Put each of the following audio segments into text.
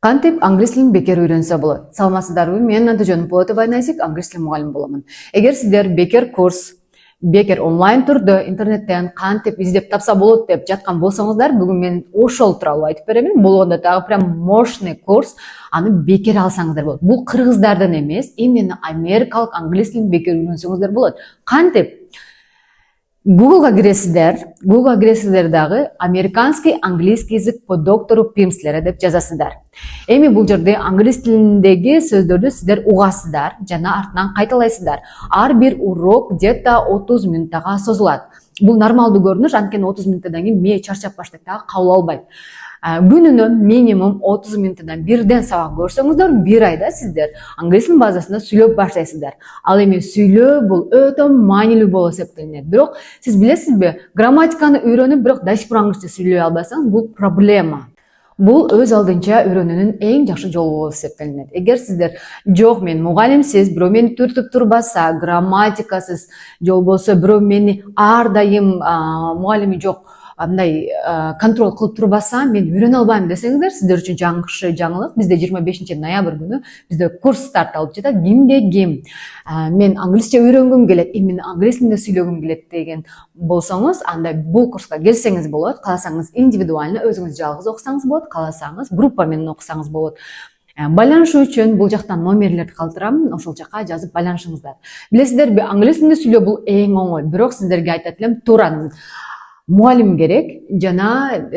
Кантип англис тилин бекер үйрөнсө болот. Саламатсыздарбы? Мен Антожон Полотова Найзик, англис тил мугалими боламын. Эгер сиздер бекер курс, бекер онлайн түрдө интернеттен кантип издеп тапса болот деп жаткан болсоңуздар, бүгүн мен ошол тууралуу айтып беремин. Болгондо дагы прям мощный курс, аны бекер алсаңыздар болот. Бул кыргыздардан эмес, именно америкалык англис тилин бекер үйрөнсөңүздөр болот. Кантип? Google'га киресиздер дагы американский английский язык по доктору Пимслера деп жазасыздар. Эми бул жерде англис тилиндеги сөздөрдү сиздер угасыздар жана артынан кайталайсыздар. Ар бир урок где-то 30 минуттага созулат. Бул нормалдуу көрүнүш, анткени 30 минуттан кийин мээ чарчап баштайт дагы, кабыл албайт. Күнүнө минимум 30 минуттан бирден сабак көрсөңүздөр, бир айда сиздер англис тилинин базасында сүйлөп баштайсыздар. Ал эми сүйлөө бул өтө маанилүү болуп эсептелинет. Бирок сиз билесизби, грамматиканы үйрөнүп, бирок до сих пор англисче сүйлөй албасаңыз, бул проблема. Бул өз алдынча үйрөнүүнүн эң жакшы жолу болуп эсептелинет. Эгер сиздер жок, мен мугалимсиз, бирөө мени түртүп турбаса, грамматикасыз, же болбосо бирөө мени ар дайым мугалими жок, андай контроль кылып турбаса, мен үйрөнө албайм десеңиздер, сиздер үчүн жакшы жаңылык. Бизде 25 ноябрь күнү бизде курс старт алып жатат. Кимде ким мен англисче үйрөнгүм келет, именно англис тилинде сүйлөгүм келет деген болсоңуз, анда бул курска келсеңиз болот. Кааласаңыз индивидуально өзүңүз жалгыз окусаңыз болот, кааласаңыз группа менен окусаңыз болот. Байланышуу үчүн бул жактан номерлерди калтырам, ошол жакка жазып байланышыңыздар. Билесиздерби, англис тилинде сүйлөө бул эң оңой, бирок сиздерге айтат элем, туура мугалим керек жана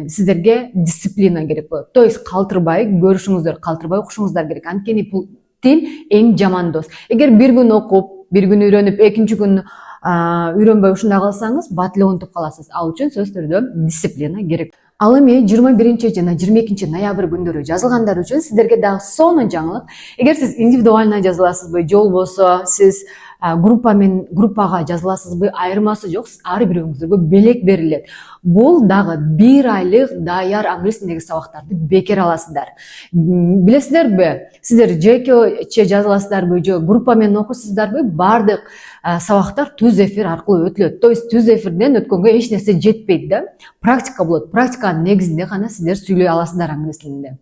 сиздерге дисциплина керек болот. То есть калтырбай көрүшүңүздөр, калтырбай окушуңуздар керек. Анткени бул тил эң жаман дос. Эгер бир күн окуп, бир күн үйрөнүп, экинчи күн үйрөнбөй ушундай калсаңыз, бат эле унутуп каласыз. Ал үчүн сөзсүз түрдө дисциплина керек. Ал эми 21 жана 22 ноябрь күндөрү жазылгандар үчүн сиздерге дагы сонун жаңылык. Эгер сиз индивидуально жазыласызбы, же болбосо сиз группага жазыласызбы, айырмасы жок, ар бирөөңүздөргө белек берилет. Бул дагы 1 айлык даяр англис тилиндеги сабактарды бекер аласыздар. Билесиздерби, сиздер жекече жазыласыздарбы, же группа менен окуйсуздарбы, бардык сабактар түз эфир аркылуу өтүлөт. То есть түз эфирден өткөнгө эч нерсе жетпейт да. Практика болот. Практиканын негизинде гана сиздер сүйлөй аласыздар англис тилинде.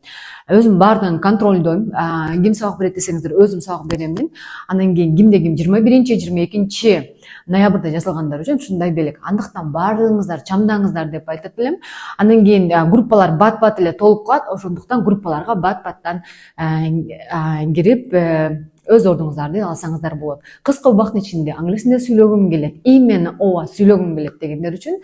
Өзүм бардыгын контролдойм. Ким сабак берет десеңиздер, өзүм сабак беремин. Андан кийин кимде ким 21-22 ноябрда жазылгандар үчүн ушундай белек. Андыктан бардыгыңыздар чамдаңыздар деп айтат элем. Андан кийин группалар бат-бат эле толуп калат. Ошондуктан группаларга бат-баттан кирип өз ордуңуздарды алсаңыздар болот. Кыска убакыттын ичинде англис тилинде сүйлөгүм келет, именно ооба сүйлөгүм келет дегендер үчүн